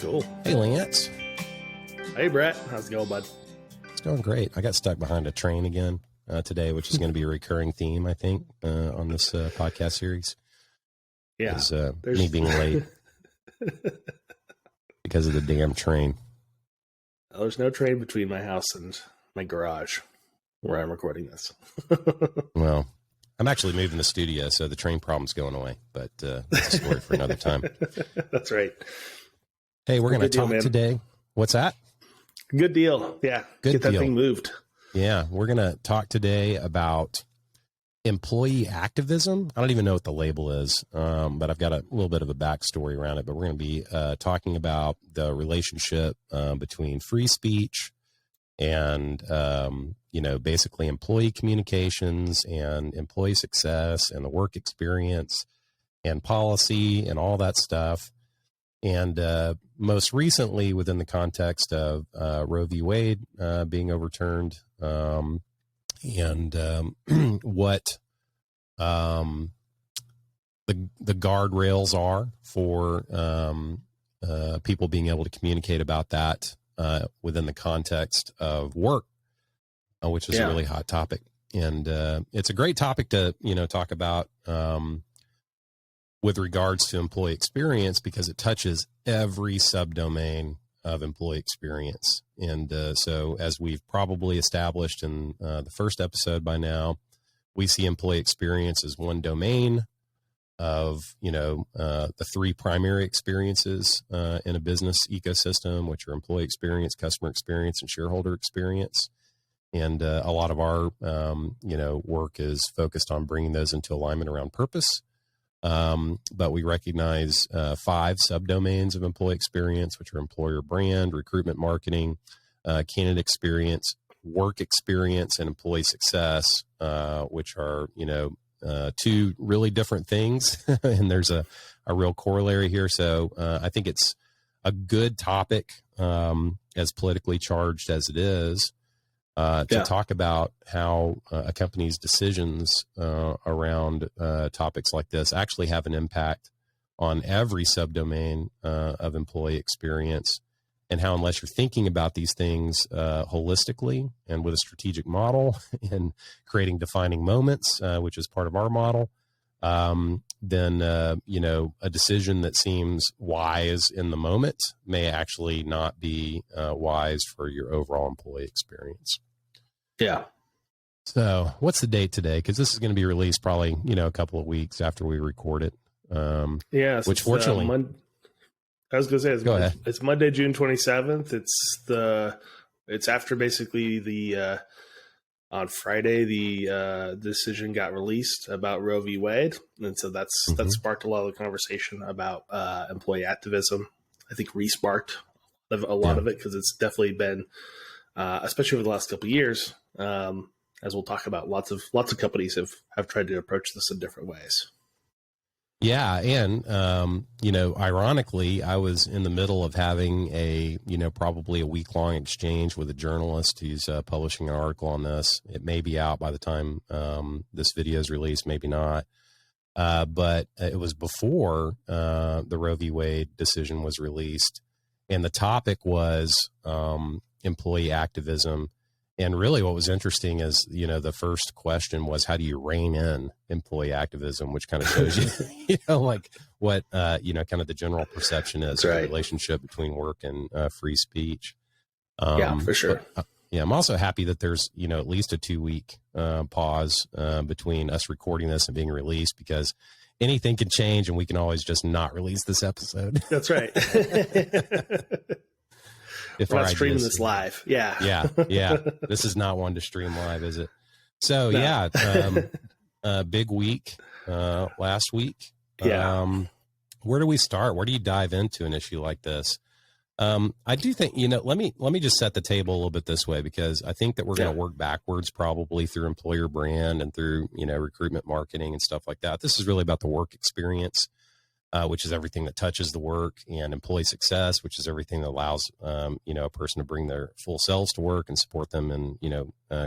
Cool. Hey, Lance. Hey, Brett. How's it going, bud? It's going great. I got stuck behind a train again today, which is going to be a recurring theme, I think, on this podcast series. Yeah. Is me being late because of the damn train. There's no train between my house and my garage where I'm recording this. Well, I'm actually moving the studio, so the train problem's going away, but that's a story for another time. That's right. Hey, we're going to talk today. What's that? Good deal. Yeah. Get that thing moved. Yeah. We're going to talk today about employee activism. I don't even know what the label is, but I've got a little bit of a backstory around it. But we're going to be talking about the relationship between free speech and, basically employee communications and employee success and the work experience and policy and all that stuff. And most recently, within the context of Roe v. Wade being overturned, and what the guardrails are for people being able to communicate about that within the context of work, which is a really hot topic. And it's a great topic to talk about with regards to employee experience, because it touches every subdomain of employee experience. And so as we've probably established in the first episode by now, we see employee experience as one domain of, the three primary experiences in a business ecosystem, which are employee experience, customer experience, and shareholder experience. And a lot of our, work is focused on bringing those into alignment around purpose. But we recognize 5 subdomains of employee experience, which are employer brand, recruitment marketing, candidate experience, work experience, and employee success, which are, 2 really different things. And there's a real corollary here. So I think it's a good topic, as politically charged as it is, to talk about how a company's decisions around topics like this actually have an impact on every subdomain of employee experience, and how, unless you're thinking about these things holistically and with a strategic model and creating defining moments, which is part of our model, then, a decision that seems wise in the moment may actually not be wise for your overall employee experience. Yeah. So what's the date today? Because this is going to be released probably, a couple of weeks after we record it. Which fortunately, I was going to say, ahead. It's Monday, June 27th. It's after basically on Friday, the decision got released about Roe v. Wade. And so that sparked a lot of the conversation about employee activism. I think re-sparked a lot of it, because it's definitely been, especially over the last couple of years, as we'll talk about, lots of companies have tried to approach this in different ways. Yeah. And, ironically, I was in the middle of having probably a week-long exchange with a journalist who's publishing an article on this. It may be out by the time this video is released, maybe not. But it was before the Roe v. Wade decision was released. And the topic was employee activism. And really what was interesting is, the first question was, how do you rein in employee activism, which kind of shows you, what, kind of the general perception is of the relationship between work and free speech. Yeah, for sure. But, I'm also happy that there's, at least a 2-week pause between us recording this and being released, because anything can change and we can always just not release this episode. That's right. If we're not streaming this live. Yeah. This is not one to stream live, is it? So big week last week. Where do we start? Where do you dive into an issue like this? I do think, let me just set the table a little bit this way, because I think that we're going to work backwards, probably through employer brand and through, recruitment marketing and stuff like that. This is really about the work experience, which is everything that touches the work, and employee success, which is everything that allows, a person to bring their full selves to work and support them in,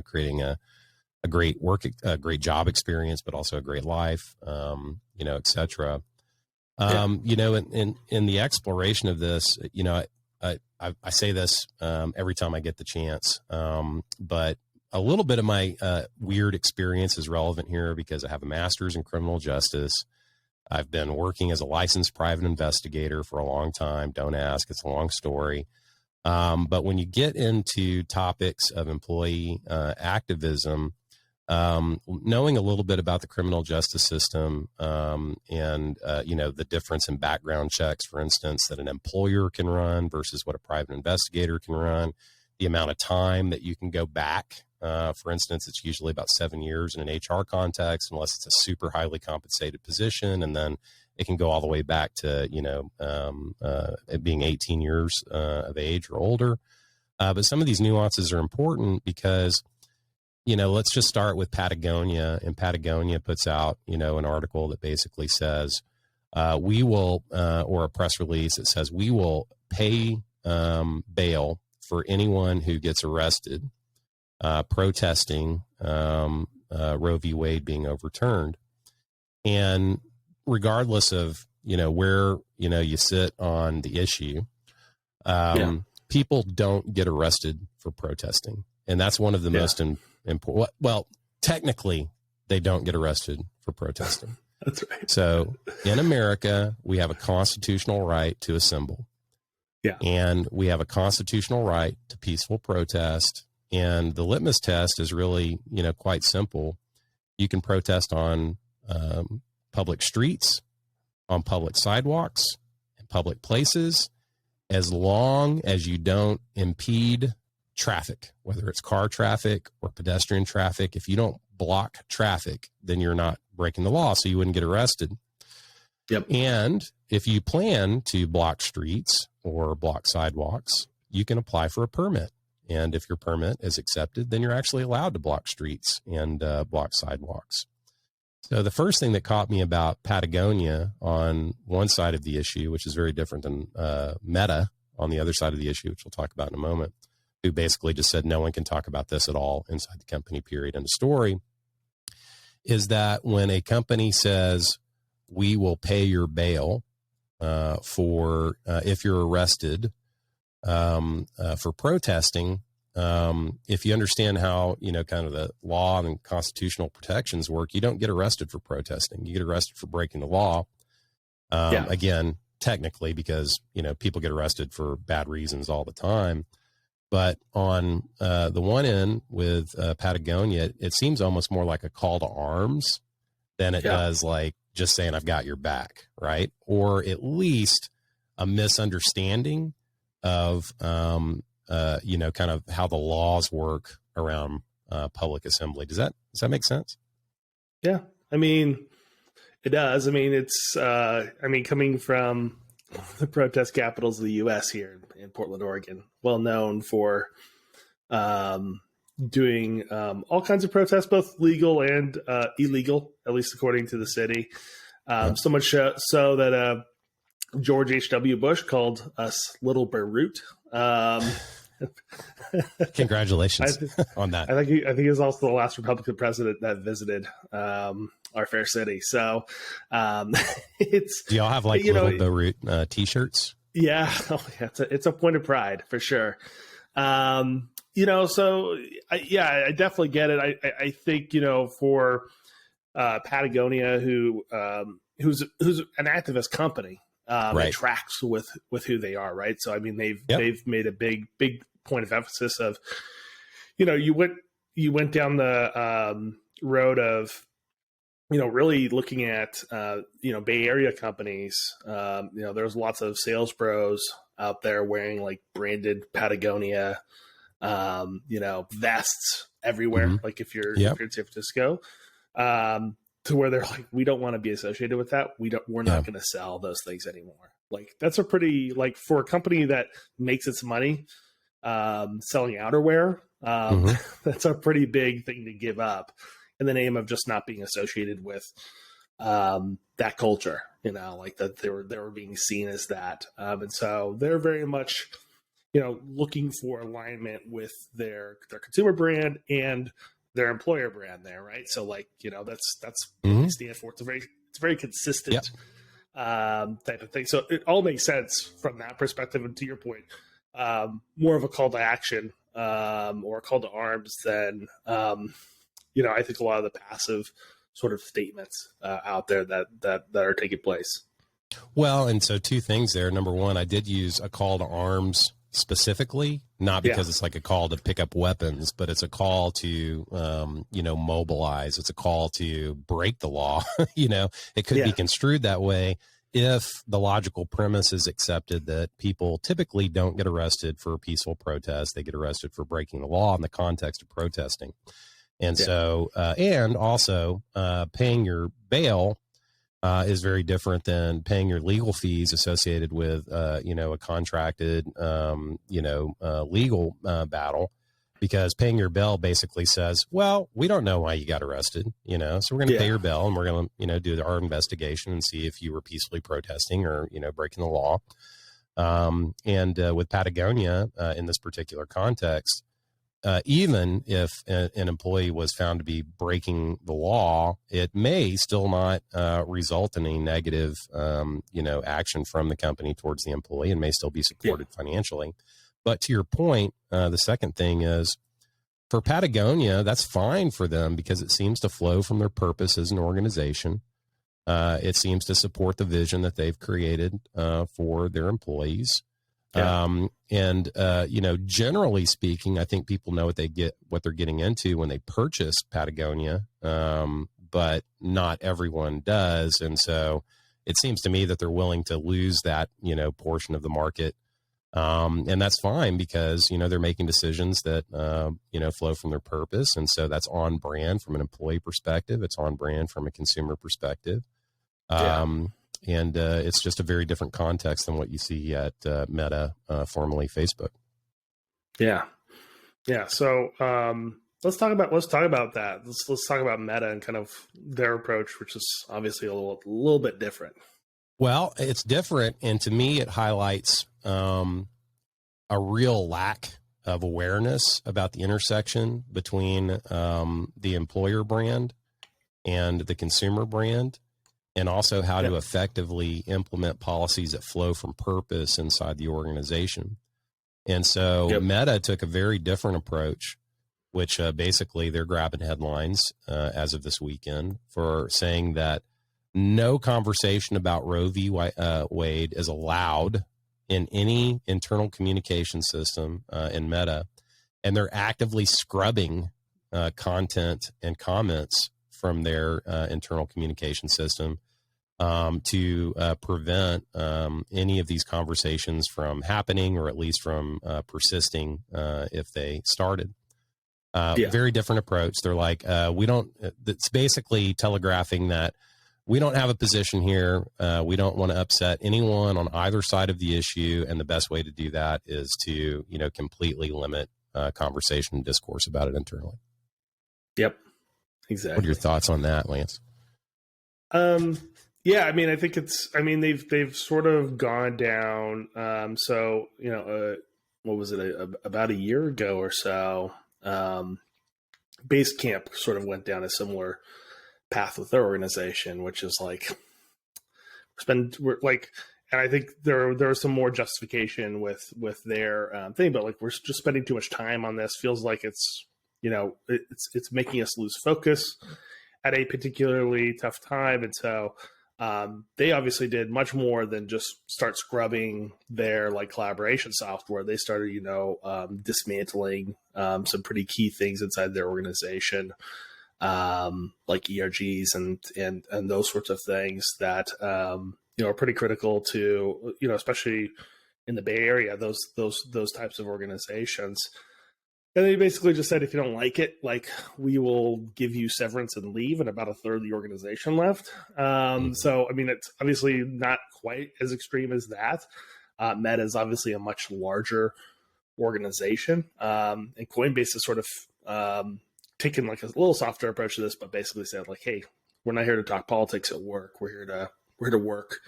creating a great a great job experience, but also a great life, et cetera. You know, in the exploration of this, you know, I say this every time I get the chance, but a little bit of my weird experience is relevant here because I have a master's in criminal justice. I've been working as a licensed private investigator for a long time. Don't ask, it's a long story. But when you get into topics of employee activism, knowing a little bit about the criminal justice system and, you know, the difference in background checks, for instance, that an employer can run versus what a private investigator can run, the amount of time that you can go back. For instance, it's usually about 7 years in an HR context, unless it's a super highly compensated position. And then it can go all the way back to, you know, it being 18 years of age or older. But some of these nuances are important because, you know, let's just start with Patagonia. And Patagonia puts out, you know, an article that basically says, we will, or a press release that says, we will pay bail for anyone who gets arrested protesting Roe v. Wade being overturned. And regardless of, you know, where, you know, you sit on the issue, people don't get arrested for protesting. And that's one of the most important. Well, technically, they don't get arrested for protesting. That's right. So in America, we have a constitutional right to assemble. Yeah. And we have a constitutional right to peaceful protest. And the litmus test is really, you know, quite simple. You can protest on public streets, on public sidewalks, in public places, as long as you don't impede traffic, whether it's car traffic or pedestrian traffic. If you don't block traffic, then you're not breaking the law, so you wouldn't get arrested. Yep. And if you plan to block streets or block sidewalks, you can apply for a permit. And if your permit is accepted, then you're actually allowed to block streets and block sidewalks. So the first thing that caught me about Patagonia on one side of the issue, which is very different than Meta on the other side of the issue, which we'll talk about in a moment, who basically just said no one can talk about this at all inside the company, period, end of story, is that when a company says, we will pay your bail for if you're arrested for protesting, if you understand how, you know, kind of the law and constitutional protections work, you don't get arrested for protesting. You get arrested for breaking the law. Again, technically, because, you know, people get arrested for bad reasons all the time. But on the one end with Patagonia, it seems almost more like a call to arms than it does like just saying, I've got your back, right? Or at least a misunderstanding of, you know, kind of how the laws work around public assembly. Does that make sense? Yeah. I mean, it does. I mean, it's, coming from the protest capitals of the U.S. here in Portland, Oregon, well known for doing all kinds of protests, both legal and illegal, at least according to the city. So much so that George H.W. Bush called us Little Beirut. Congratulations on that. I think he was also the last Republican president that visited our fair city. So it's. Do y'all have like Little Beirut T-shirts? Yeah, it's a point of pride for sure. You know, so I definitely get it. I think, you know, for Patagonia, who's an activist company. It tracks with who they are, right? So I mean, they've made a big point of emphasis of, you know, you went down the road of, you know, really looking at you know, Bay Area companies. You know, there's lots of sales pros out there wearing like branded Patagonia, you know, vests everywhere. Like if you're in San Francisco. To where they're like, we don't want to be associated with that. We're not going to sell those things anymore. Like that's a pretty, like for a company that makes its money selling outerwear, that's a pretty big thing to give up in the name of just not being associated with that culture, you know, like that they were being seen as that. And so they're very much, you know, looking for alignment with their consumer brand and their employer brand there, right? So like, you know, that's what they stand for. It's a very consistent type of thing. So it all makes sense from that perspective. And to your point, more of a call to action or a call to arms than, I think a lot of the passive sort of statements out there that are taking place. Well, and so two things there. Number one, I did use a call to arms specifically, not because it's like a call to pick up weapons, but it's a call to, mobilize. It's a call to break the law. It could be construed that way if the logical premise is accepted that people typically don't get arrested for peaceful protest. They get arrested for breaking the law in the context of protesting. And so, and also paying your bail is very different than paying your legal fees associated with, a contracted, legal battle, because paying your bail basically says, well, we don't know why you got arrested, so we're going to pay your bail and we're going to, do our investigation and see if you were peacefully protesting or, breaking the law. And with Patagonia, in this particular context, even if an employee was found to be breaking the law, it may still not result in any negative, action from the company towards the employee and may still be supported financially. But to your point, the second thing is for Patagonia, that's fine for them because it seems to flow from their purpose as an organization. It seems to support the vision that they've created for their employees. Generally speaking, I think people know what they're getting into when they purchase Patagonia, but not everyone does. And so it seems to me that they're willing to lose that, portion of the market. And that's fine because, they're making decisions that, flow from their purpose. And so that's on brand from an employee perspective. It's on brand from a consumer perspective. And it's just a very different context than what you see at Meta, formerly Facebook. Yeah. So let's talk about that. Let's talk about Meta and kind of their approach, which is obviously a little bit different. Well, it's different, and to me, it highlights a real lack of awareness about the intersection between the employer brand and the consumer brand, and also how to effectively implement policies that flow from purpose inside the organization. And so Meta took a very different approach, which basically they're grabbing headlines as of this weekend for saying that no conversation about Roe v. Wade is allowed in any internal communication system in Meta. And they're actively scrubbing content and comments from their internal communication system to prevent any of these conversations from happening, or at least from persisting if they started. Very different approach. They're like, it's basically telegraphing that we don't have a position here. We don't want to upset anyone on either side of the issue. And the best way to do that is to, completely limit conversation and discourse about it internally. Yep. Exactly. What are your thoughts on that, Lance? Yeah, I mean, I think they've sort of gone down. What was it? About a year ago or so, Basecamp sort of went down a similar path with their organization, which is like, and I think there's some more justification with their thing, but like, we're just spending too much time on this. Feels like it's making us lose focus at a particularly tough time. And so they obviously did much more than just start scrubbing their collaboration software. They started, dismantling some pretty key things inside their organization, like ERGs and those sorts of things that, are pretty critical to, especially in the Bay Area, those types of organizations. And they basically just said, if you don't like it, we will give you severance and leave, and about a third of the organization left. So, I mean, it's obviously not quite as extreme as that. Meta is obviously a much larger organization. And Coinbase has sort of taken a little softer approach to this, but basically said hey, we're not here to talk politics at work. We're here to work.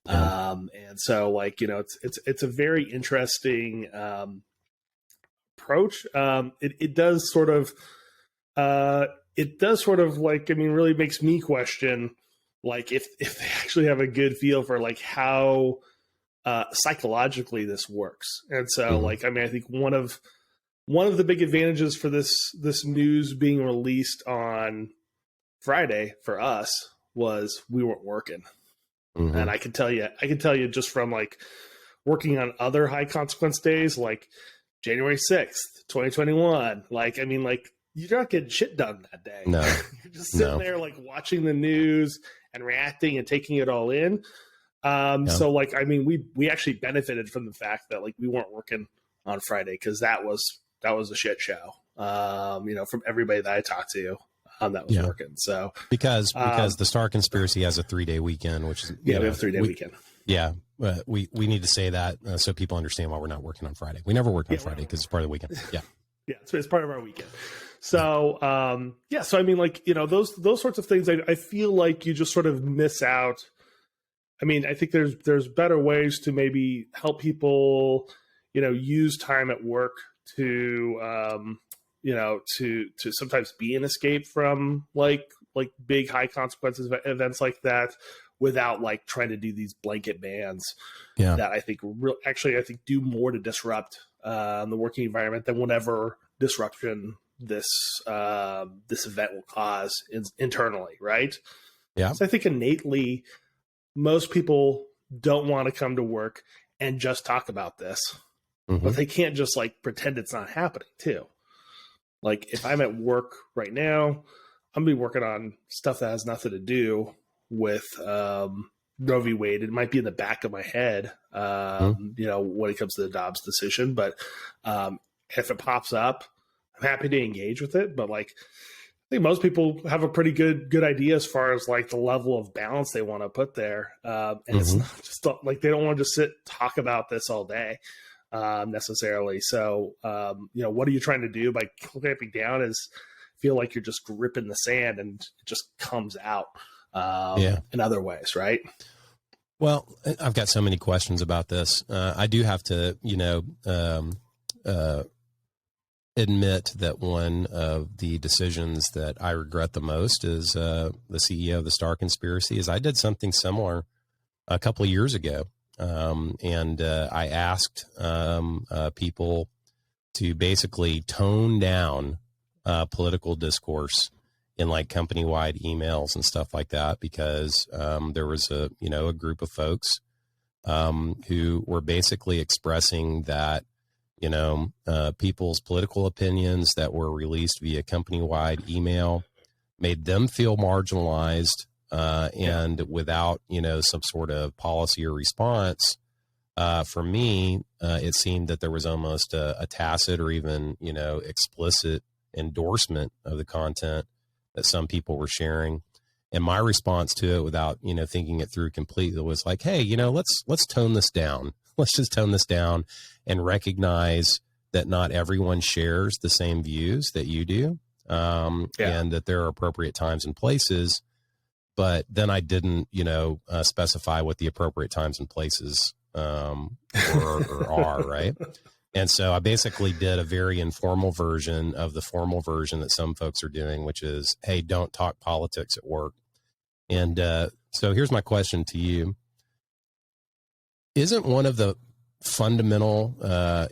And so it's a very interesting approach. It does sort of really makes me question like if they actually have a good feel for like how psychologically this works. And so like, I mean, I think one of the big advantages for this news being released on Friday for us was we weren't working. And I can tell you just from like working on other high consequence days, like January 6th, 2021, like, I mean, like, you're not getting shit done that day. No. You're just sitting there like watching the news and reacting and taking it all in. So like, I mean, we actually benefited from the fact that like we weren't working on Friday, because that was a shit show. You know, from everybody that I talked to, that was working. So because the Starr conspiracy has a 3-day weekend, which is we have a 3-day weekend. Yeah, we need to say that so people understand why we're not working on Friday. We never work on Friday because it's part of the weekend. Yeah, yeah, it's part of our weekend. So so I mean, like, you know, those sorts of things, I feel like you just sort of miss out. I mean, I think there's better ways to maybe help people, you know, use time at work to you know, to sometimes be an escape from like big high consequences events like that, without like trying to do these blanket bans that I think I think do more to disrupt the working environment than whatever disruption this event will cause internally, right? Yeah. So I think innately most people don't want to come to work and just talk about this, but they can't just like pretend it's not happening too. Like if I'm at work right now, I'm gonna be working on stuff that has nothing to do with Roe v. Wade. It might be in the back of my head, you know, when it comes to the Dobbs decision. But if it pops up, I'm happy to engage with it. But like, I think most people have a pretty good idea as far as like the level of balance they want to put there. And it's not just like they don't want to just talk about this all day necessarily. So, you know, what are you trying to do by clamping down is feel like you're just gripping the sand and it just comes out in other ways, right? Well, I've got so many questions about this. I do have to, you know, admit that one of the decisions that I regret the most is the CEO of the Starr conspiracy is I did something similar a couple of years ago. And I asked people to basically tone down political discourse in like company-wide emails and stuff like that, because there was a group of folks who were basically expressing that, you know, people's political opinions that were released via company-wide email made them feel marginalized, and without, you know, some sort of policy or response. For me, it seemed that there was almost a tacit or even, you know, explicit endorsement of the content that some people were sharing. And my response to it, without, you know, thinking it through completely, was like, hey, you know, let's tone this down. Let's just tone this down and recognize that not everyone shares the same views that you do, and that there are appropriate times and places. But then I didn't, you know, specify what the appropriate times and places or are, right? And so I basically did a very informal version of the formal version that some folks are doing, which is, hey, don't talk politics at work. And so here's my question to you. Isn't one of the fundamental,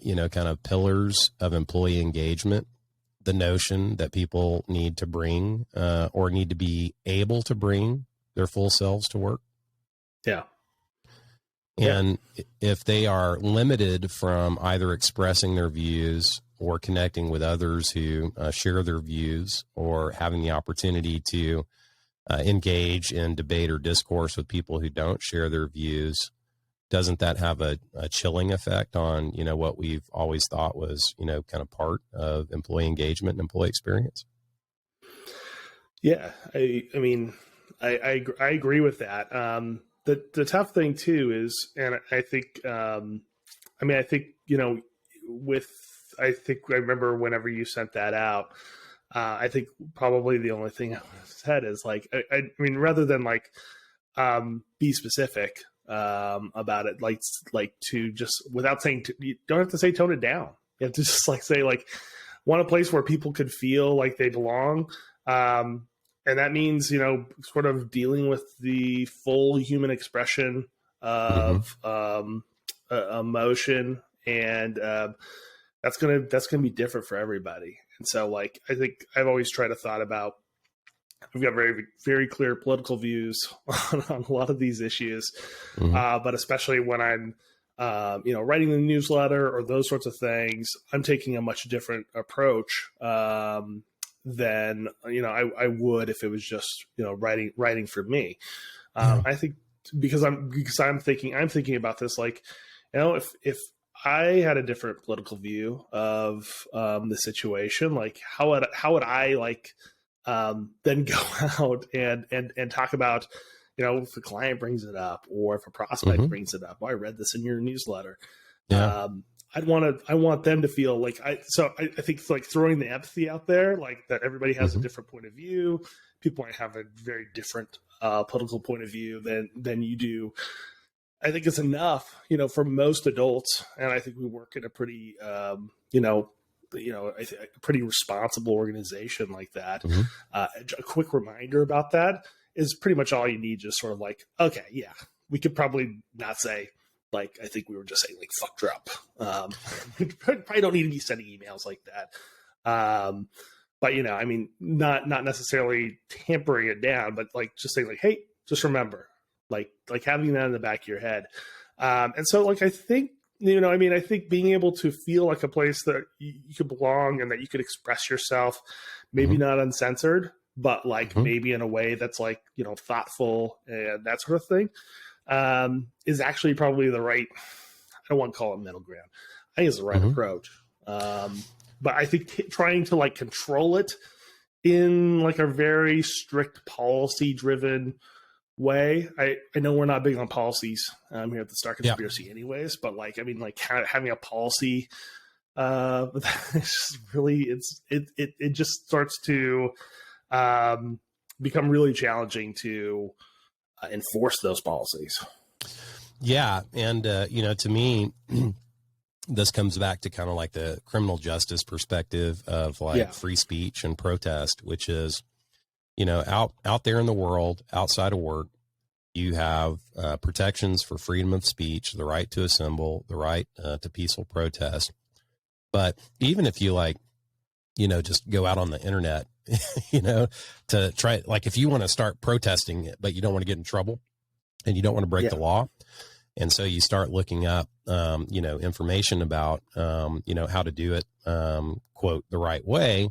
you know, kind of pillars of employee engagement the notion that people need to bring or need to be able to bring their full selves to work? Yeah. And if they are limited from either expressing their views or connecting with others who share their views, or having the opportunity to engage in debate or discourse with people who don't share their views, doesn't that have a chilling effect on, you know, what we've always thought was, you know, kind of part of employee engagement and employee experience? Yeah. I mean, I agree with that. The tough thing too is, and I think, I mean, I think, you know, I think I remember whenever you sent that out, I think probably the only thing I said is like, I mean, rather than like, be specific, about it, like to just, without saying, you don't have to say tone it down. You have to just like say like, want a place where people could feel like they belong. And that means, sort of dealing with the full human expression of emotion, and that's gonna be different for everybody. And so, like, I think I've always tried to thought about. I've got very, very clear political views on a lot of these issues, but especially when I'm, writing the newsletter or those sorts of things, I'm taking a much different approach than I would if it was just writing for me. I think because I'm thinking about this, like, if I had a different political view of the situation, like how would I like then go out and talk about, if a client brings it up or if a prospect brings it up. Oh, I read this in your newsletter. Yeah. I want them to feel like I think like throwing the empathy out there, like that everybody has a different point of view. People might have a very different political point of view than you do. I think it's enough, for most adults. And I think we work in a pretty, a pretty responsible organization like that. A quick reminder about that is pretty much all you need. Just sort of like, okay, yeah, we could probably not say, like, I think we were just saying, like, fuck Trump. We probably don't need to be sending emails like that. But, I mean, not necessarily tampering it down, but like just saying, like, hey, just remember, like having that in the back of your head. And so, like, I think, I think being able to feel like a place that you could belong and that you could express yourself, maybe not uncensored, but like maybe in a way that's like, thoughtful and that sort of thing, is actually probably the right, I don't want to call it middle ground. I think it's the right approach. But I think trying to like control it in like a very strict policy driven way. I know we're not big on policies here at the Starr Conspiracy anyways, but like, I mean, like having a policy, it's really, it just starts to become really challenging to enforce those policies. Yeah. And, to me, this comes back to kind of like the criminal justice perspective of like free speech and protest, which is, out there in the world, outside of work, you have protections for freedom of speech, the right to assemble, the right to peaceful protest. But even if you like, just go out on the internet, to try, like if you want to start protesting it, but you don't want to get in trouble and you don't want to break the law. And so you start looking up, information about, how to do it, quote, the right way.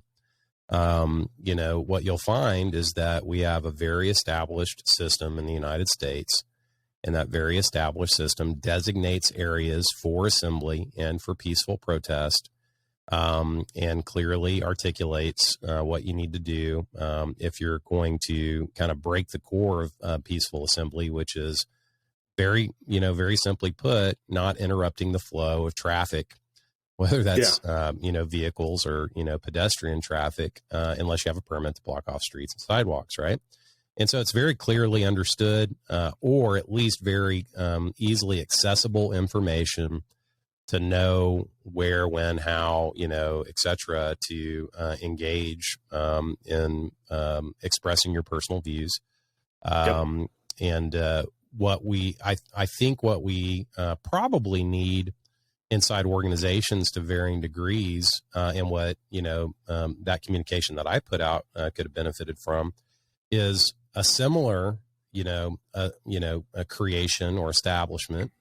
What you'll find is that we have a very established system in the United States, and that very established system designates areas for assembly and for peaceful protest, and clearly articulates what you need to do if you're going to kind of break the core of peaceful assembly, which is very simply put, not interrupting the flow of traffic, whether that's, vehicles or, pedestrian traffic, unless you have a permit to block off streets and sidewalks. Right. And so it's very clearly understood, or at least very easily accessible information to know where, when, how, et cetera, to engage in expressing your personal views. And I think what we probably need inside organizations to varying degrees, and what, that communication that I put out could have benefited from, is a similar, a creation or establishment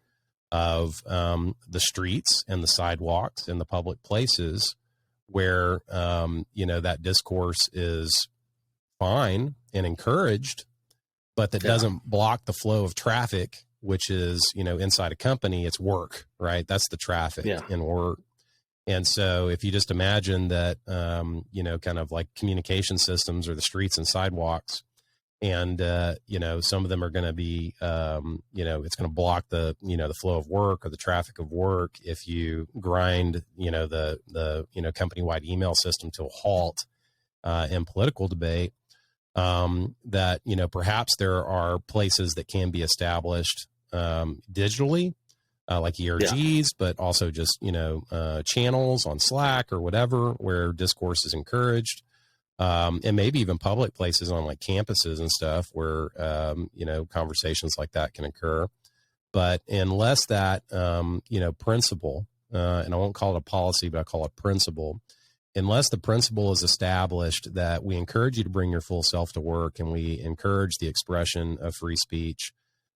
of the streets and the sidewalks and the public places where, that discourse is fine and encouraged, but that doesn't block the flow of traffic, which is, inside a company, it's work, right? That's the traffic in work. And so if you just imagine that, kind of like communication systems or the streets and sidewalks, and, some of them are going to be, it's going to block the, the flow of work or the traffic of work. If you grind, the company-wide email system to a halt in political debate, that, perhaps there are places that can be established digitally, like ERGs, but also just, channels on Slack or whatever, where discourse is encouraged. and maybe even public places on like campuses and stuff where, conversations like that can occur. But unless that, principle, and I won't call it a policy, but I call it principle, unless the principle is established that we encourage you to bring your full self to work and we encourage the expression of free speech,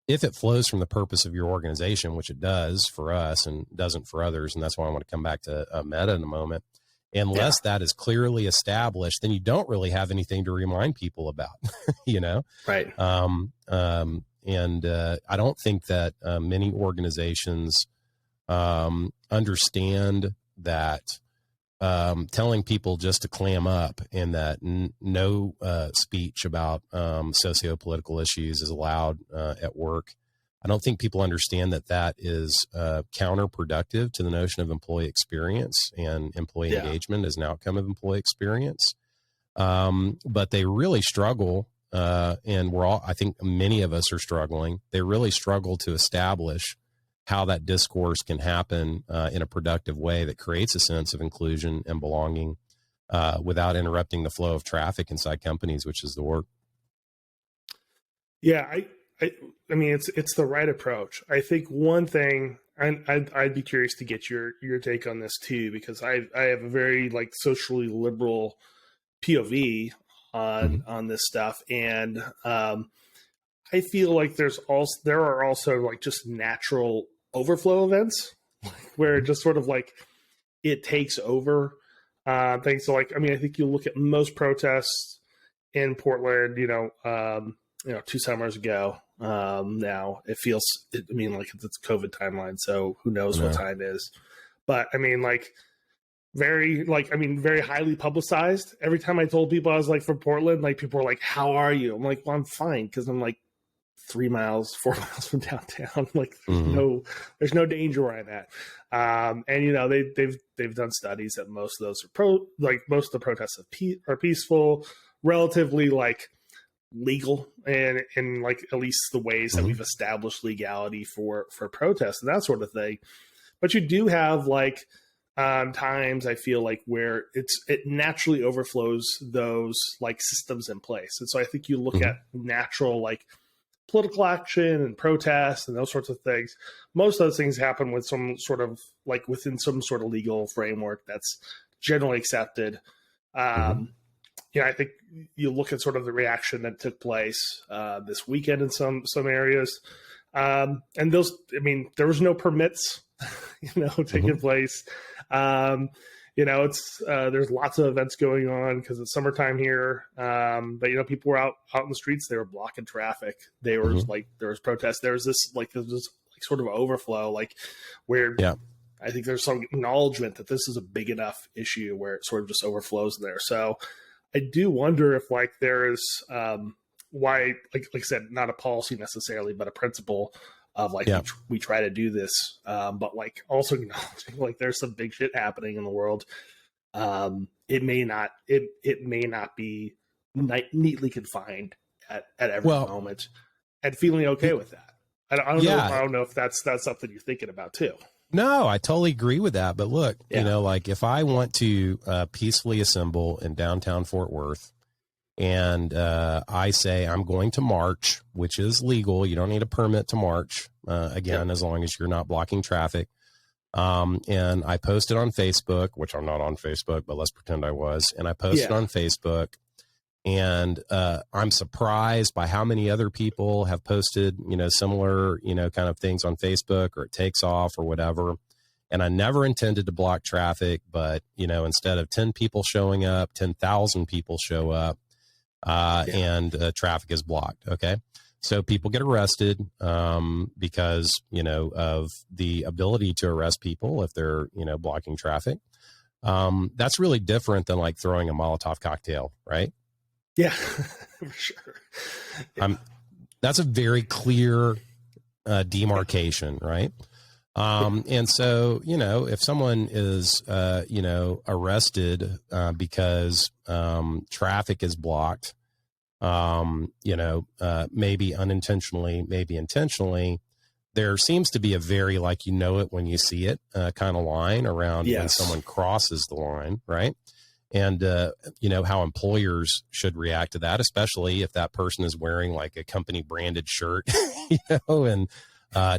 if it flows from the purpose of your organization, which it does for us and doesn't for others, and that's why I want to come back to Meta in a moment, unless that is clearly established, then you don't really have anything to remind people about, Right. And I don't think that many organizations understand that telling people just to clam up and that no speech about sociopolitical issues is allowed at work. I don't think people understand that that is counterproductive to the notion of employee experience and employee engagement as an outcome of employee experience. But they really struggle, and I think many of us are struggling. They really struggle to establish how that discourse can happen in a productive way that creates a sense of inclusion and belonging without interrupting the flow of traffic inside companies, which is the work. Yeah, I mean, it's the right approach. I think one thing, and I'd be curious to get your take on this too, because I have a very like socially liberal POV on this stuff, and I feel like there are also like just natural overflow events where just sort of like it takes over things. So like, I mean, I think you look at most protests in Portland, 2 summers ago. Now it feels, like it's COVID timeline, so who knows what time is. But I mean, very highly publicized. Every time I told people I was like from Portland, like people were like, "How are you?" I'm like, "Well, I'm fine," because I'm like 4 miles from downtown. Like there's no danger where I'm at. And they've done studies that most of those are most of the protests are peaceful, relatively like legal, and in like at least the ways that we've established legality for protests and that sort of thing. But you do have like times I feel like where it naturally overflows those like systems in place. And so I think you look at natural like political action and protests and those sorts of things. Most of those things happen with some sort of like within some sort of legal framework that's generally accepted. I think you look at sort of the reaction that took place this weekend in some areas. And those, there was no permits, taking place. There's lots of events going on because it's summertime here. But people were out in the streets. They were blocking traffic. There was protests. There was this sort of overflow, where I think there's some acknowledgement that this is a big enough issue where it sort of just overflows there. So I do wonder if there is why, like I said, not a policy necessarily, but a principle of we try to do this, but also acknowledging there's some big shit happening in the world. It may not be neatly confined at every moment, and feeling okay with that. I don't know if that's something you're thinking about too. No, I totally agree with that. But look, if I want to peacefully assemble in downtown Fort Worth, and I say I'm going to march, which is legal. You don't need a permit to march, as long as you're not blocking traffic. And I posted on Facebook, which I'm not on Facebook, but let's pretend I was. And I posted on Facebook, and I'm surprised by how many other people have posted, similar, kind of things on Facebook, or it takes off or whatever. And I never intended to block traffic, but, instead of 10 people showing up, 10,000 people show up. And traffic is blocked. Okay. So people get arrested because, of the ability to arrest people if they're, blocking traffic. That's really different than throwing a Molotov cocktail, right? Yeah, for sure. Yeah. That's a very clear demarcation, right? And so, if someone is, arrested because traffic is blocked, maybe unintentionally, maybe intentionally, there seems to be a very it when you see it kind of line around when someone crosses the line, right? and how employers should react to that, especially if that person is wearing like a company branded shirt, and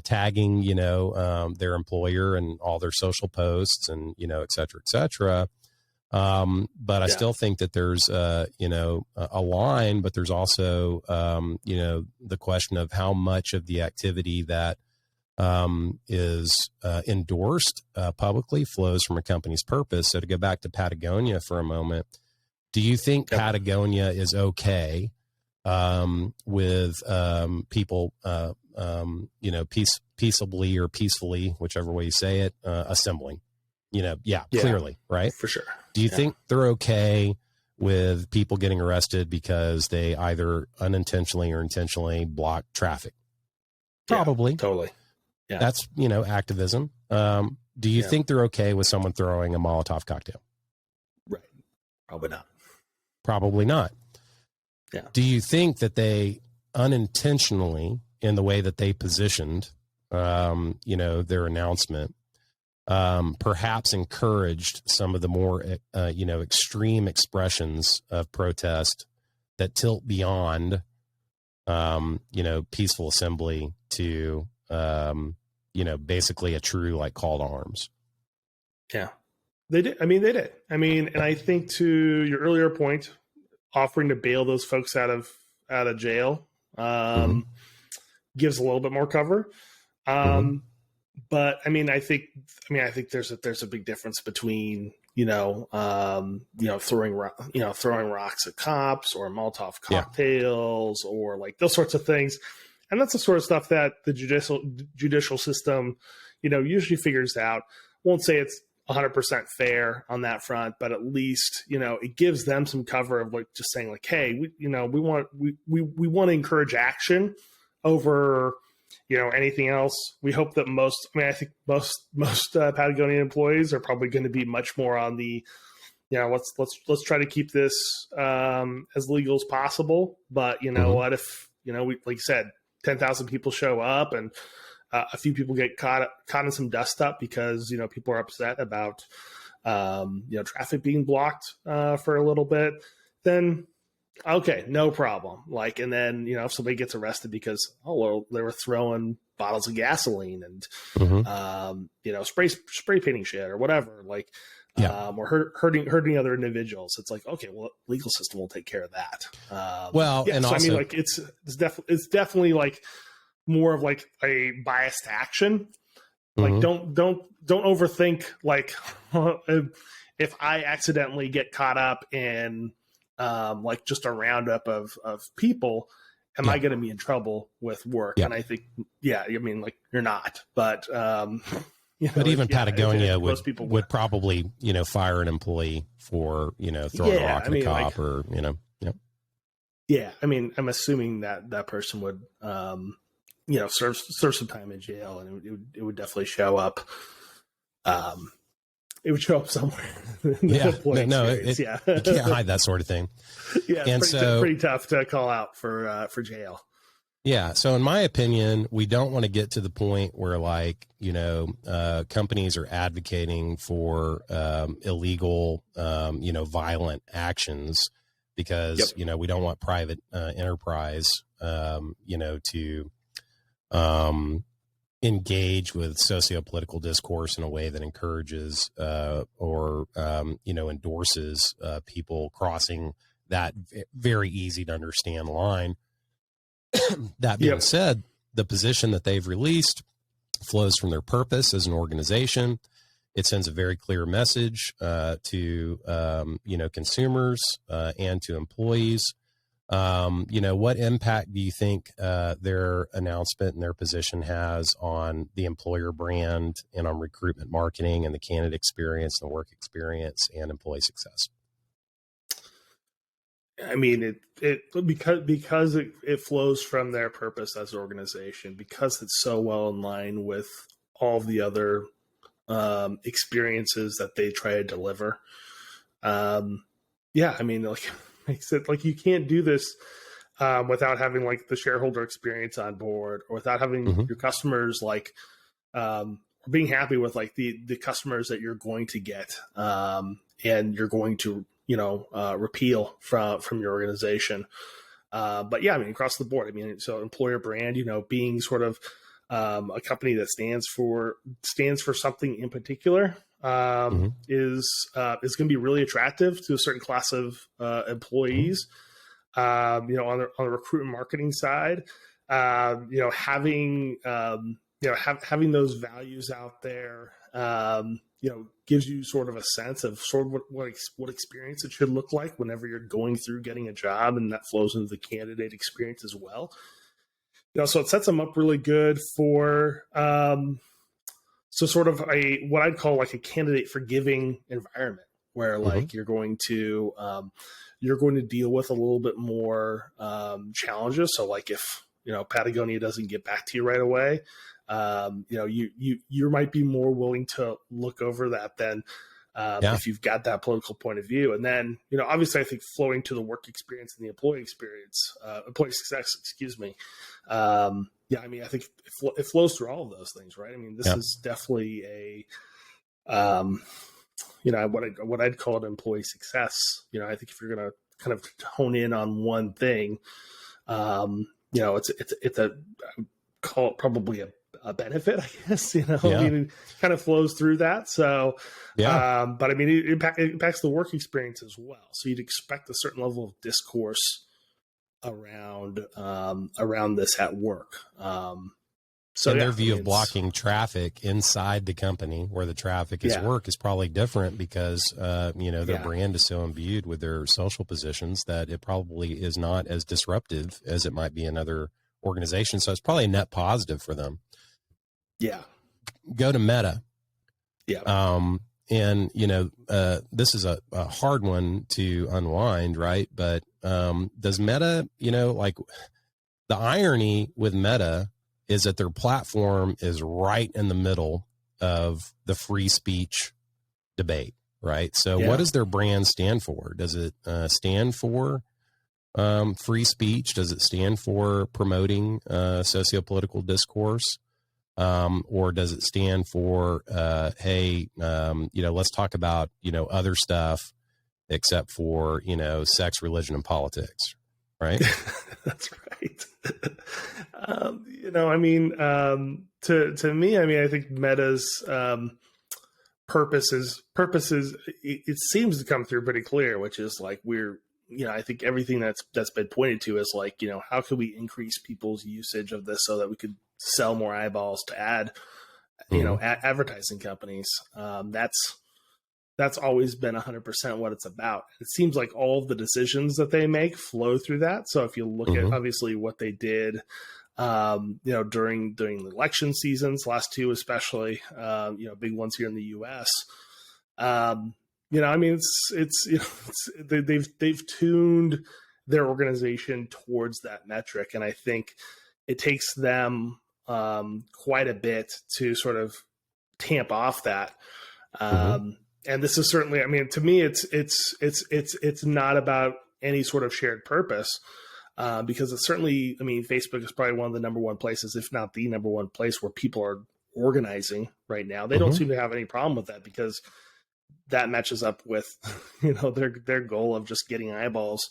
tagging, their employer and all their social posts and, et cetera, et cetera. But I still think that there's, a line, but there's also, the question of how much of the activity that is endorsed publicly flows from a company's purpose. So to go back to Patagonia for a moment, do you think Patagonia is okay with people, peaceably or peacefully, whichever way you say it, assembling? Clearly, right? For sure. Do you think they're okay with people getting arrested because they either unintentionally or intentionally block traffic? Probably. Totally. Yeah. That's, activism. Do you think they're okay with someone throwing a Molotov cocktail? Right. Probably not. Probably not. Yeah. Do you think that they unintentionally, in the way that they positioned, their announcement, perhaps encouraged some of the more, extreme expressions of protest that tilt beyond, peaceful assembly to, basically a true like call to arms? Yeah, they did. They did. And I think to your earlier point, offering to bail those folks out of jail gives a little bit more cover. But I think there's a big difference between throwing rocks at cops or Molotov cocktails or like those sorts of things, and that's the sort of stuff that the judicial system usually figures out. Won't say it's 100% fair on that front, but at least it gives them some cover of like just saying like, hey, we want to encourage action over anything else. We hope that I think most Patagonia employees are probably going to be much more on the, let's try to keep this as legal as possible. But what if, we, like you said, 10,000 people show up and a few people get caught in some dust up because, people are upset about, traffic being blocked for a little bit, then okay, no problem. Like, and then, if somebody gets arrested because, they were throwing bottles of gasoline and, spray painting shit or whatever, like, or hurting other individuals. It's like, okay, well, legal system will take care of that. And so, also, like, it's definitely like more of like a biased action. Like, don't overthink, like, if I accidentally get caught up in, like just a roundup of people, am I going to be in trouble with work? And I think, like you're not, but, but even Patagonia would probably, fire an employee for, throwing a rock at a cop or, Yeah. I'm assuming that person would, serve some time in jail, and it would definitely show up. It would show up somewhere. You can't hide that sort of thing. Yeah, it's pretty tough to call out for jail. Yeah. So in my opinion, we don't want to get to the point where like, companies are advocating for illegal, violent actions because, we don't want private enterprise, to engage with sociopolitical discourse in a way that encourages or endorses people crossing that very easy to understand line. That being said, the position that they've released flows from their purpose as an organization. It sends a very clear message to consumers and to employees. What impact do you think their announcement and their position has on the employer brand and on recruitment marketing and the candidate experience and the work experience and employee success? Because it flows from their purpose as an organization, because it's so well in line with all the other experiences that they try to deliver. Like I said, like you can't do this without having like the shareholder experience on board, or without having your customers like being happy with like the customers that you're going to get, and you're going to repeal from your organization. But yeah, I mean, across the board, I mean, so employer brand, being sort of a company that stands for something in particular is going to be really attractive to a certain class of employees. On the recruitment marketing side, having having those values out there, gives you sort of a sense of sort of what experience it should look like whenever you're going through getting a job, and that flows into the candidate experience as well. So it sets them up really good for sort of what I'd call like a candidate forgiving environment, where like you're going to deal with a little bit more challenges. So like if Patagonia doesn't get back to you right away, you might be more willing to look over that than if you've got that political point of view. And then obviously I think flowing to the work experience and the employee success, excuse me. I mean, I think it flows through all of those things, right? I mean, this is definitely what I'd call it employee success. I think if you're going to kind of hone in on one thing, it's call it probably a benefit, I guess, I mean, it kind of flows through that. So, but I mean, it impacts the work experience as well. So you'd expect a certain level of discourse around this at work. So their view of blocking traffic inside the company where the traffic is work is probably different because, their brand is so imbued with their social positions that it probably is not as disruptive as it might be in other organizations. So it's probably a net positive for them. Yeah. Go to Meta. Yeah. And, this is a hard one to unwind, right? But does Meta, like the irony with Meta is that their platform is right in the middle of the free speech debate, right? So what does their brand stand for? Does it stand for free speech? Does it stand for promoting sociopolitical discourse? Or does it stand for, hey, let's talk about, other stuff except for, sex, religion, and politics, right? That's right. I mean, to me, I mean, I think Meta's purpose is, it seems to come through pretty clear, which is like I think everything that's been pointed to is like, how can we increase people's usage of this so that we could sell more eyeballs to advertising companies. That's always been 100% what it's about. It seems like all of the decisions that they make flow through that. So if you look at obviously what they did, during the election seasons, last two especially, big ones here in the U.S. I mean, they've tuned their organization towards that metric, and I think it takes them quite a bit to sort of tamp off that. And this is certainly, I mean, to me, it's not about any sort of shared purpose, because it's certainly, I mean, Facebook is probably one of the number one places, if not the number one place, where people are organizing right now. They don't seem to have any problem with that, because that matches up with, their goal of just getting eyeballs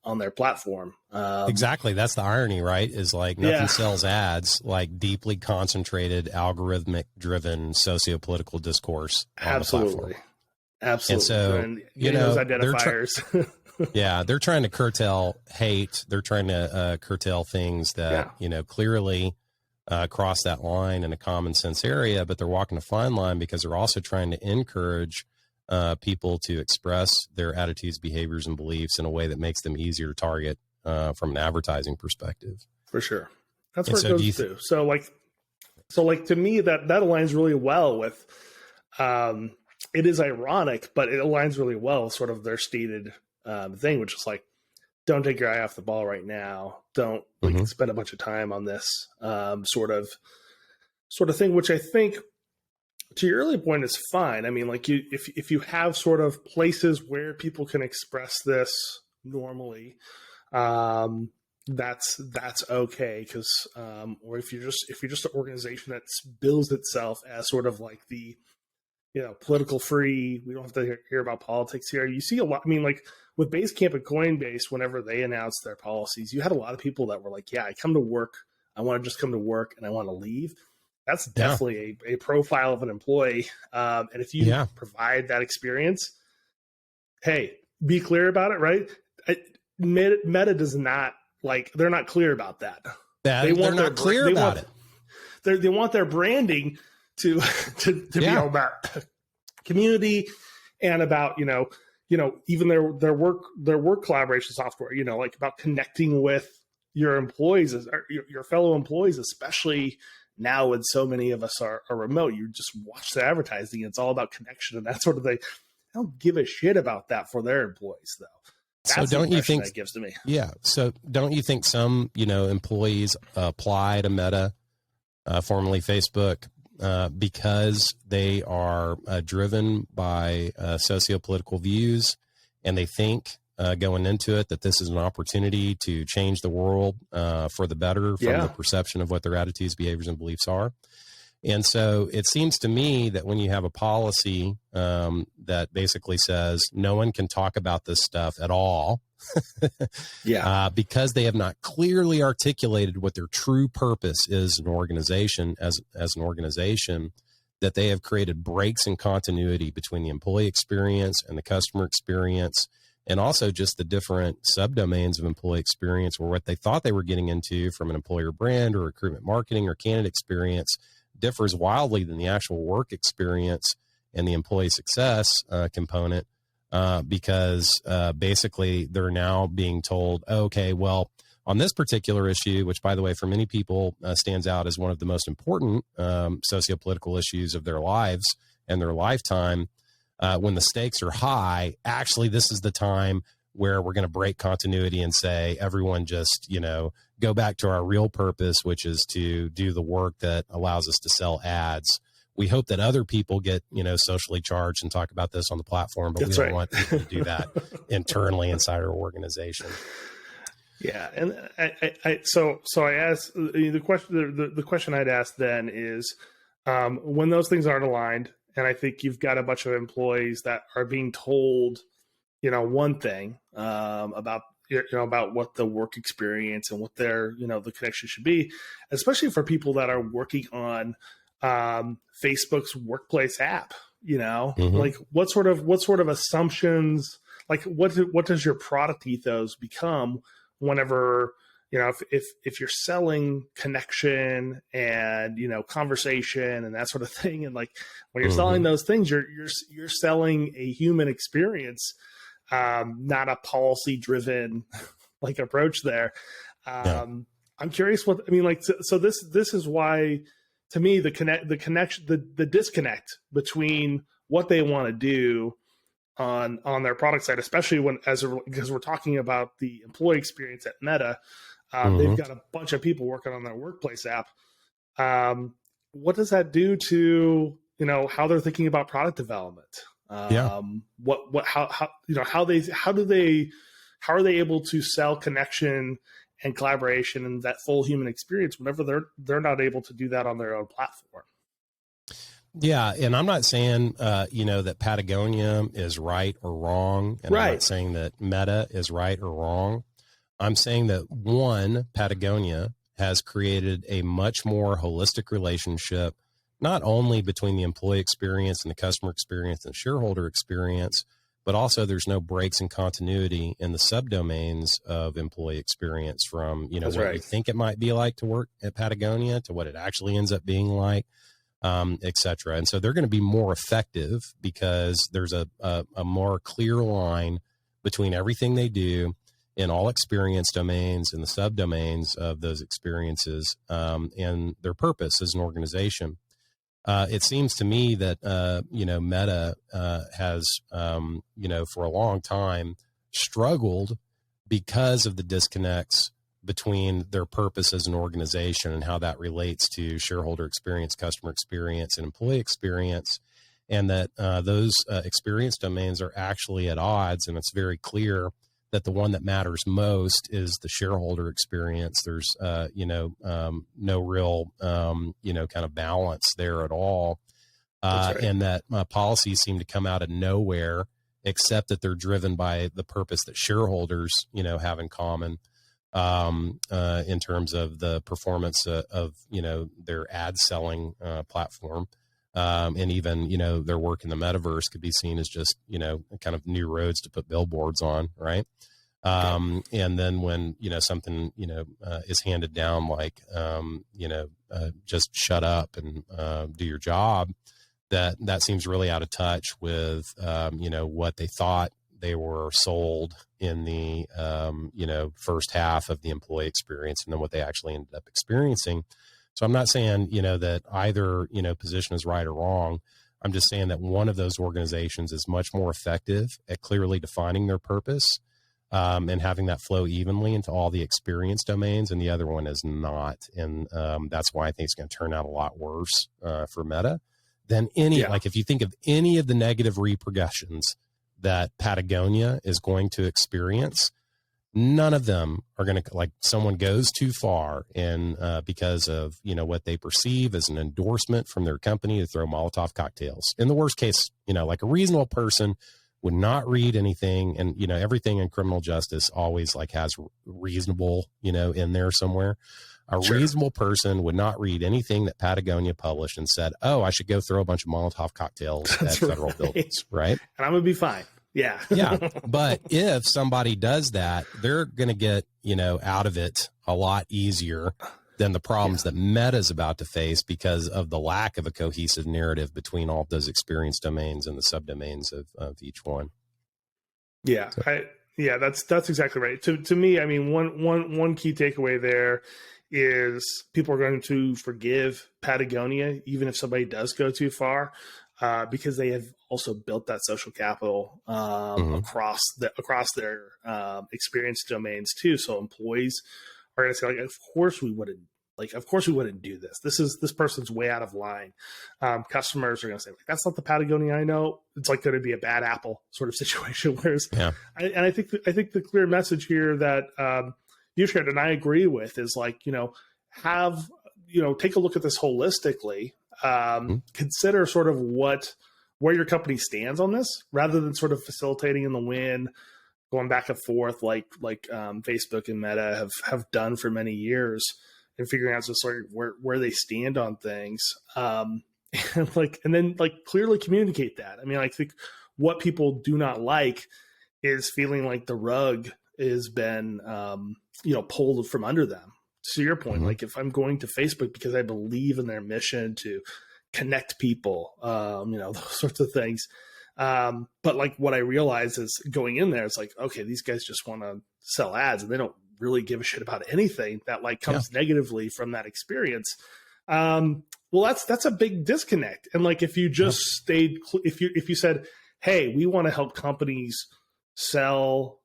on their platform. Exactly. That's the irony, right? Is like nothing sells ads like deeply concentrated, algorithmic driven sociopolitical discourse on the platform. Absolutely. And so, and those identifiers. They're trying to curtail hate. They're trying to curtail things that, clearly cross that line in a common sense area, but they're walking a fine line because they're also trying to encourage people to express their attitudes, behaviors, and beliefs in a way that makes them easier to target from an advertising perspective. For sure. That's where it goes to. So to me, that aligns really well with, it is ironic, but it aligns really well with sort of their stated thing, which is like, don't take your eye off the ball right now. Don't spend a bunch of time on this sort of thing, which I think, to your earlier point, is fine. I mean, like if you have sort of places where people can express this normally, that's okay. Because or if you're just an organization that bills itself as sort of like the political free. We don't have to hear about politics here. You see a lot. I mean, like with Basecamp and Coinbase, whenever they announced their policies, you had a lot of people that were like, yeah, I come to work. I want to just come to work and I want to leave. That's definitely a profile of an employee. And if you provide that experience, hey, be clear about it, right? Meta does not they're not clear about that. They're not clear about it. They want their branding to be all about community and about even their work collaboration software, like about connecting with your employees, your fellow employees, especially now when so many of us are remote. You just watch the advertising, it's all about connection and that sort of thing. I don't give a shit about that for their employees though. That's so don't you think that gives to me? Yeah. So don't you think some, employees apply to Meta, formerly Facebook, because they are driven by sociopolitical views, and they think going into it that this is an opportunity to change the world for the better from the perception of what their attitudes, behaviors, and beliefs are? And so it seems to me that when you have a policy that basically says no one can talk about this stuff at all, because they have not clearly articulated what their true purpose is an organization, as an organization, that they have created breaks in continuity between the employee experience and the customer experience, and also just the different subdomains of employee experience, where what they thought they were getting into from an employer brand or recruitment marketing or candidate experience differs wildly than the actual work experience and the employee success component, because basically they're now being told, okay, well, on this particular issue, which, by the way, for many people stands out as one of the most important sociopolitical issues of their lives and their lifetime, when the stakes are high, actually, this is the time where we're going to break continuity and say, everyone just, go back to our real purpose, which is to do the work that allows us to sell ads. We hope that other people get, socially charged and talk about this on the platform, but we don't want people to do that internally inside our organization. Yeah. And so I asked the question I'd ask then is, when those things aren't aligned, and I think you've got a bunch of employees that are being told, one thing about what the work experience and what their the connection should be, especially for people that are working on Facebook's workplace app. Like what sort of assumptions, like what does your product ethos become whenever if you're selling connection and conversation and that sort of thing, and like when you're selling those things, you're selling a human experience, not a policy driven approach there. I'm curious what I mean. So this is why, to me, the disconnect between what they want to do on their product side, especially because we're talking about the employee experience at Meta. They've got a bunch of people working on their workplace app. What does that do to how they're thinking about product development? How are they able to sell connection and collaboration and that full human experience whenever they're not able to do that on their own platform? Yeah. And I'm not saying, that Patagonia is right or wrong. And I'm not saying that Meta is right or wrong. I'm saying that Patagonia has created a much more holistic relationship, not only between the employee experience and the customer experience and the shareholder experience, but also there's no breaks in continuity in the subdomains of employee experience from, what you think it might be like to work at Patagonia to what it actually ends up being like, et cetera. And so they're going to be more effective because there's a more clear line between everything they do in all experience domains and the subdomains of those experiences, and their purpose as an organization. It seems to me that, Meta has, for a long time struggled because of the disconnects between their purpose as an organization and how that relates to shareholder experience, customer experience, and employee experience. And that those experience domains are actually at odds. And it's very clear that the one that matters most is the shareholder experience. There's, no real, kind of balance there at all. Right. And that policies seem to come out of nowhere, except that they're driven by the purpose that shareholders, have in common, in terms of the performance of, their ad selling platform. And even, their work in the metaverse could be seen as just, kind of new roads to put billboards on. Right. And then when, something, is handed down, like, just shut up and do your job, that seems really out of touch with, what they thought they were sold in the, first half of the employee experience, and then what they actually ended up experiencing. So I'm not saying, that either, position is right or wrong. I'm just saying that one of those organizations is much more effective at clearly defining their purpose, and having that flow evenly into all the experience domains, and the other one is not. And that's why I think it's going to turn out a lot worse for Meta than like if you think of any of the negative repercussions that Patagonia is going to experience, none of them are going to, like, someone goes too far and because of, what they perceive as an endorsement from their company to throw Molotov cocktails. In the worst case, like a reasonable person would not read anything. And, everything in criminal justice always like has reasonable, in there somewhere. A reasonable person would not read anything that Patagonia published and said, oh, I should go throw a bunch of Molotov cocktails at federal buildings. Right. And I'm going to be fine. Yeah. Yeah. But if somebody does that, they're going to get, out of it a lot easier than the problems that Meta is about to face because of the lack of a cohesive narrative between all of those experience domains and the subdomains of each one. Yeah. So. That's exactly right. To me, I mean, one key takeaway there is people are going to forgive Patagonia, even if somebody does go too far, because they have also built that social capital across their experience domains too. So employees are going to say, like, of course we wouldn't do this. This person's way out of line. Customers are going to say, like, that's not the Patagonia I know. It's like going to be a bad apple sort of situation. Whereas, I think the clear message here that you shared, and I agree with, is like, take a look at this holistically. Consider sort of where your company stands on this, rather than sort of facilitating in the wind, going back and forth like Facebook and Meta have done for many years, and figuring out just sort of where they stand on things, and then clearly communicate that. I mean, I think what people do not like is feeling like the rug has been pulled from under them. To your point, like, if I'm going to Facebook because I believe in their mission to connect people, those sorts of things. But like, what I realize is going in there, it's like, okay, these guys just want to sell ads and they don't really give a shit about anything that like comes negatively from that experience. Well, that's a big disconnect. And like, if you just stayed, if you said, hey, we want to help companies sell,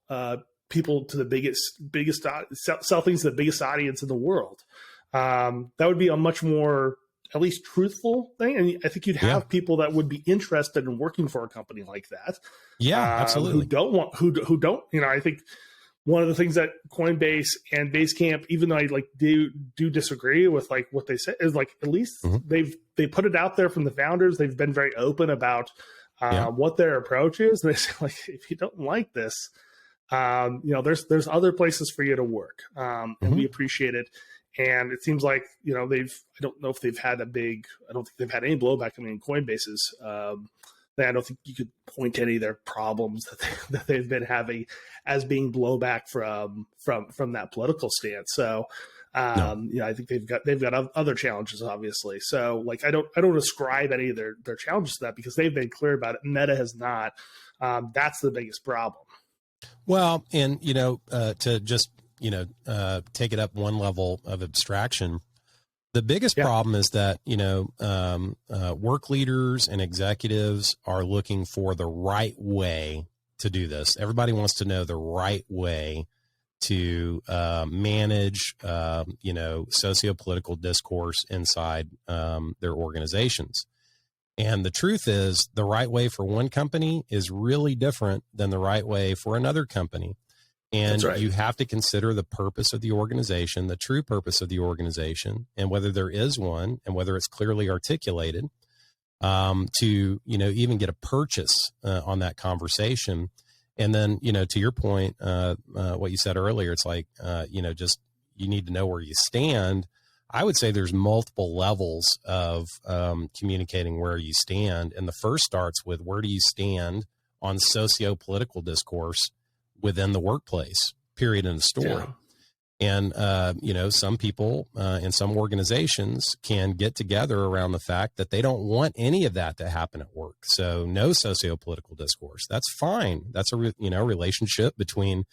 people to the biggest sell things to the biggest audience in the world, that would be a much more, at least, truthful thing. And I think you'd have people that would be interested in working for a company like that. Yeah, absolutely. Who don't, I think one of the things that Coinbase and Basecamp, even though I do disagree with like what they say, is like, at least they put it out there from the founders. They've been very open about what their approach is. And they say, like, if you don't like this, there's other places for you to work, and we appreciate it. And it seems like, I don't know if they've had I don't think they've had any blowback. I mean, Coinbase's, I don't think you could point to any of their problems that they've been having as being blowback from that political stance. So, I think they've got other challenges, obviously. So like, I don't ascribe any of their challenges to that, because they've been clear about it. Meta has not. That's the biggest problem. Well, and, to just, take it up one level of abstraction, the biggest problem is that, work leaders and executives are looking for the right way to do this. Everybody wants to know the right way to manage, sociopolitical discourse inside their organizations. And the truth is, the right way for one company is really different than the right way for another company. And you have to consider the purpose of the organization, the true purpose of the organization, and whether there is one, and whether it's clearly articulated. to, even get a purchase on that conversation. And then, to your point, what you said earlier, it's like, just you need to know where you stand. I would say there's multiple levels of communicating where you stand. And the first starts with, where do you stand on socio-political discourse within the workplace, period, in the story. Yeah. And, some people in some organizations can get together around the fact that they don't want any of that to happen at work. So no socio-political discourse. That's fine. That's a relationship between,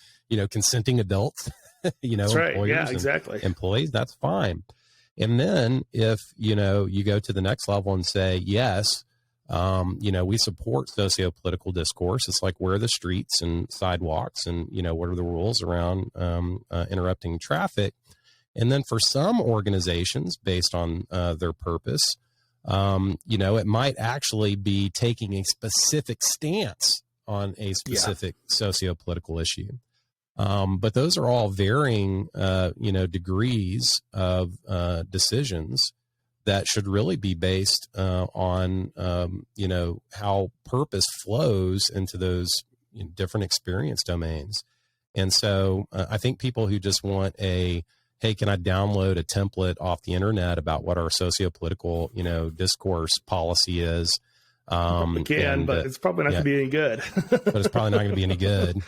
consenting adults, That's right. employers Yeah, and exactly. employees. That's fine. And then if, you go to the next level and say, yes, we support socio-political discourse. It's like, where are the streets and sidewalks, and, what are the rules around interrupting traffic? And then for some organizations, based on their purpose, it might actually be taking a specific stance on a specific socio-political issue. But those are all varying, degrees of decisions that should really be based on, how purpose flows into those different experience domains. And so I think people who just want hey, can I download a template off the internet about what our sociopolitical, discourse policy is? But it's probably not going to be any good. But it's probably not going to be any good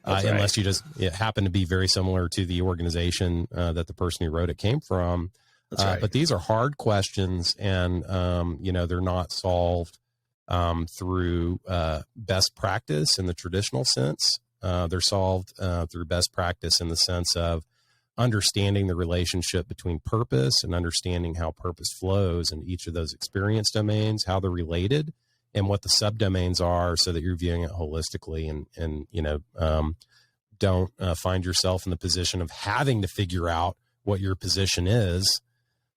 unless right. you just happen to be very similar to the organization that the person who wrote it came from. That's right. But these are hard questions, and, they're not solved through best practice in the traditional sense. They're solved through best practice in the sense of understanding the relationship between purpose and understanding how purpose flows in each of those experience domains, how they're related, and what the subdomains are, so that you're viewing it holistically and don't find yourself in the position of having to figure out what your position is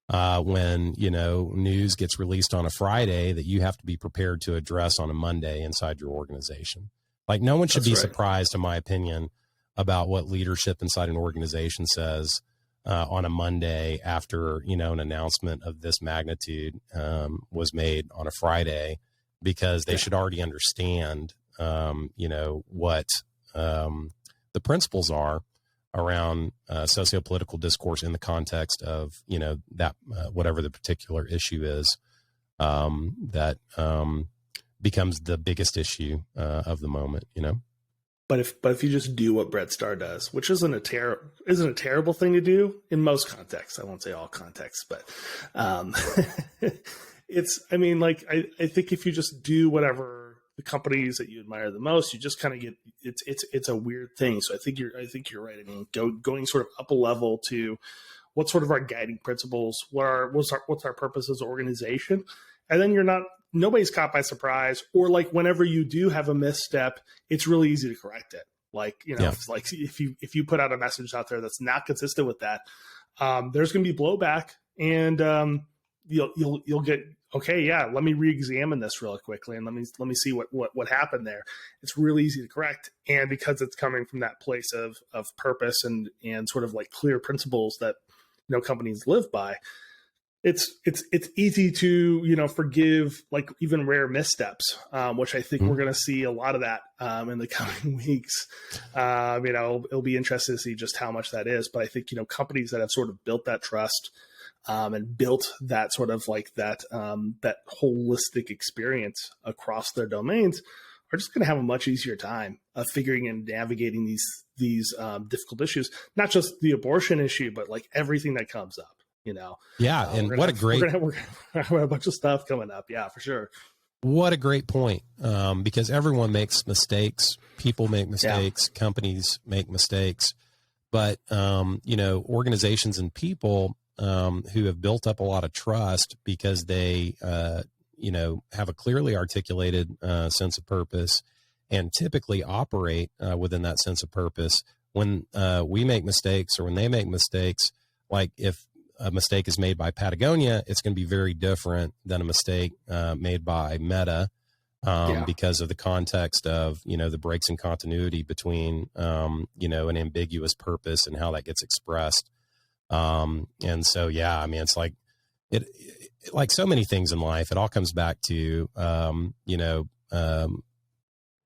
when, news gets released on a Friday that you have to be prepared to address on a Monday inside your organization. Like, no one should be surprised, in my opinion, about what leadership inside an organization says on a Monday after, an announcement of this magnitude was made on a Friday, because they should already understand, what the principles are around sociopolitical discourse in the context of, that whatever the particular issue is that becomes the biggest issue of the moment, But if you just do what Brett Starr does, which isn't a terrible thing to do in most contexts, I won't say all contexts, but I think if you just do whatever the companies that you admire the most, you just kind of get it's a weird thing. So I think you're right. I mean, going sort of up a level to what sort of our guiding principles, what's our purpose as an organization, and then nobody's caught by surprise, or like whenever you do have a misstep, it's really easy to correct it. Like, it's like if you put out a message out there that's not consistent with that, there's going to be blowback, and you'll get, okay, yeah, let me re-examine this really quickly, and let me see what happened there. It's really easy to correct, and because it's coming from that place of purpose and sort of like clear principles that companies live by, it's easy to forgive like even rare missteps, which I think we're going to see a lot of that in the coming weeks. It'll be interesting to see just how much that is, but I think companies that have sort of built that trust and built that sort of like that holistic experience across their domains are just going to have a much easier time of figuring and navigating these difficult issues, not just the abortion issue, but like everything that comes up. Yeah, and we're gonna have a bunch of stuff coming up. Yeah, for sure. What a great point, because everyone makes mistakes. People make mistakes. Yeah. Companies make mistakes. But, organizations and people who have built up a lot of trust because they, have a clearly articulated sense of purpose and typically operate within that sense of purpose. When we make mistakes, or when they make mistakes, like if a mistake is made by Patagonia, it's going to be very different than a mistake made by Meta because of the context of, the breaks in continuity between, an ambiguous purpose and how that gets expressed. And so, it's like, like so many things in life, it all comes back to,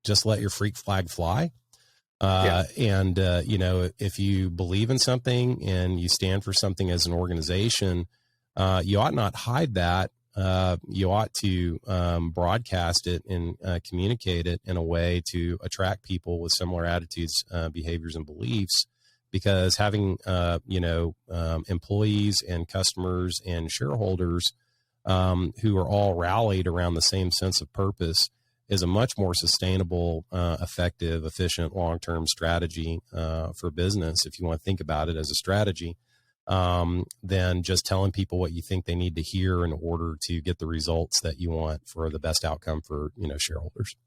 just let your freak flag fly. And, if you believe in something and you stand for something as an organization, you ought not hide that. You ought to broadcast it and communicate it in a way to attract people with similar attitudes, behaviors, and beliefs. Because having, employees and customers and shareholders who are all rallied around the same sense of purpose is a much more sustainable, effective, efficient, long-term strategy for business, if you want to think about it as a strategy, than just telling people what you think they need to hear in order to get the results that you want for the best outcome for, shareholders.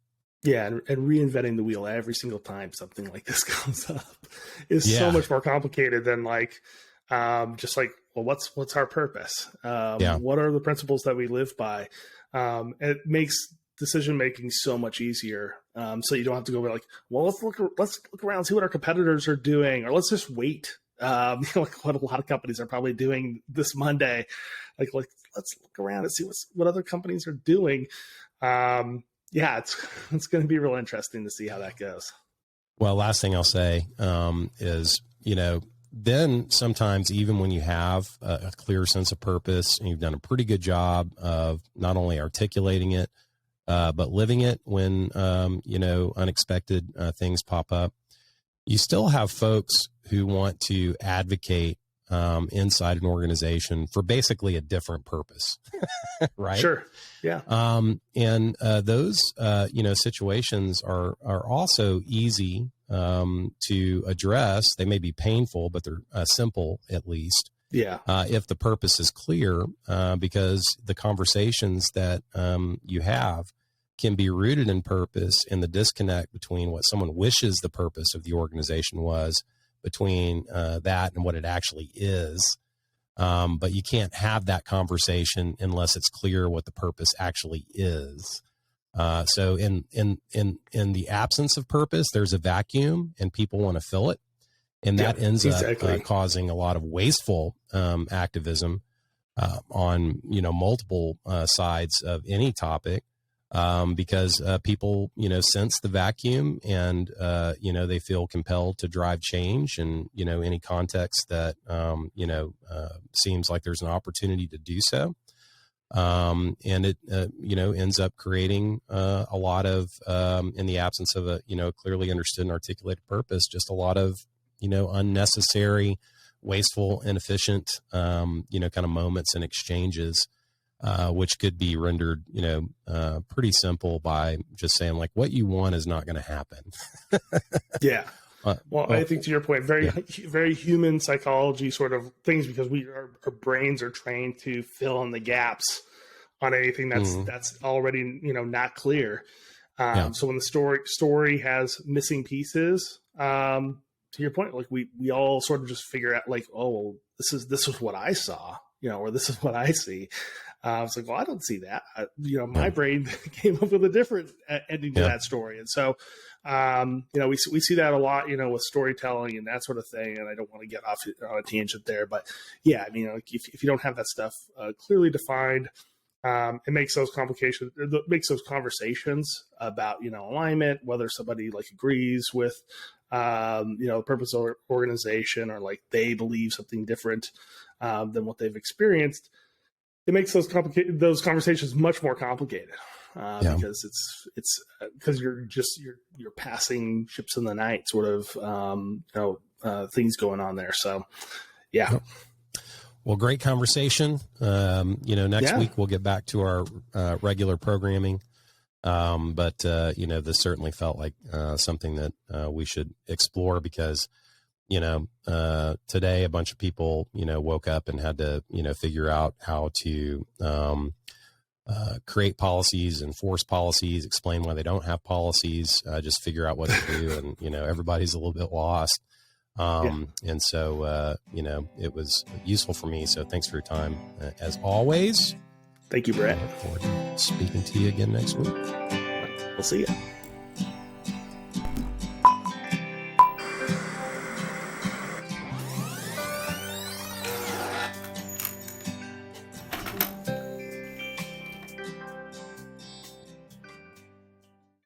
Yeah, and reinventing the wheel every single time something like this comes up is so much more complicated than just like, well, what's our purpose? What are the principles that we live by? It makes decision-making so much easier. So you don't have to go like, well, let's look around, see what our competitors are doing, or let's just wait. Like what a lot of companies are probably doing this Monday. Like let's look around and see what other companies are doing. It's going to be real interesting to see how that goes. Well, last thing I'll say is, then sometimes even when you have a clear sense of purpose and you've done a pretty good job of not only articulating it, but living it when, unexpected things pop up, you still have folks who want to advocate inside an organization for basically a different purpose, right? Sure. Yeah. And those, situations are also easy to address. They may be painful, but they're simple at least. Yeah. If the purpose is clear, because the conversations that you have can be rooted in purpose, and the disconnect between what someone wishes the purpose of the organization was between that and what it actually is. But you can't have that conversation unless it's clear what the purpose actually is. So in the absence of purpose, there's a vacuum and people want to fill it. And that ends up causing a lot of wasteful activism on, multiple sides of any topic. Because people, sense the vacuum and, they feel compelled to drive change and, any context that, seems like there's an opportunity to do so. And it, ends up creating a lot of, in the absence of a, clearly understood and articulated purpose, just a lot of, unnecessary, wasteful, inefficient, kind of moments and exchanges. Which could be rendered, pretty simple by just saying like, what you want is not going to happen. Yeah. Well, I think to your point, very human psychology sort of things, because our brains are trained to fill in the gaps on anything that's already, not clear. So when the story has missing pieces, to your point, like we all sort of just figure out like, oh, this is what I saw, or this is what I see. It's like, well, I don't see that. My brain came up with a different ending to that story. And so, we see that a lot, with storytelling and that sort of thing. And I don't want to get off on a tangent there, but yeah, I mean, like if you don't have that stuff clearly defined, it makes those conversations about, alignment, whether somebody like agrees with, the purpose of organization, or like they believe something different than what they've experienced. It makes those conversations much more complicated because it's because you're passing ships in the night, sort of things going on there. So, yeah. Well, great conversation. Next week we'll get back to our regular programming. But this certainly felt like something that we should explore because, today a bunch of people, woke up and had to, figure out how to create policies, enforce policies, explain why they don't have policies, just figure out what to do. And, everybody's a little bit lost. And so, it was useful for me. So thanks for your time as always. Thank you, Brett. I look forward to speaking to you again next week. We'll see you.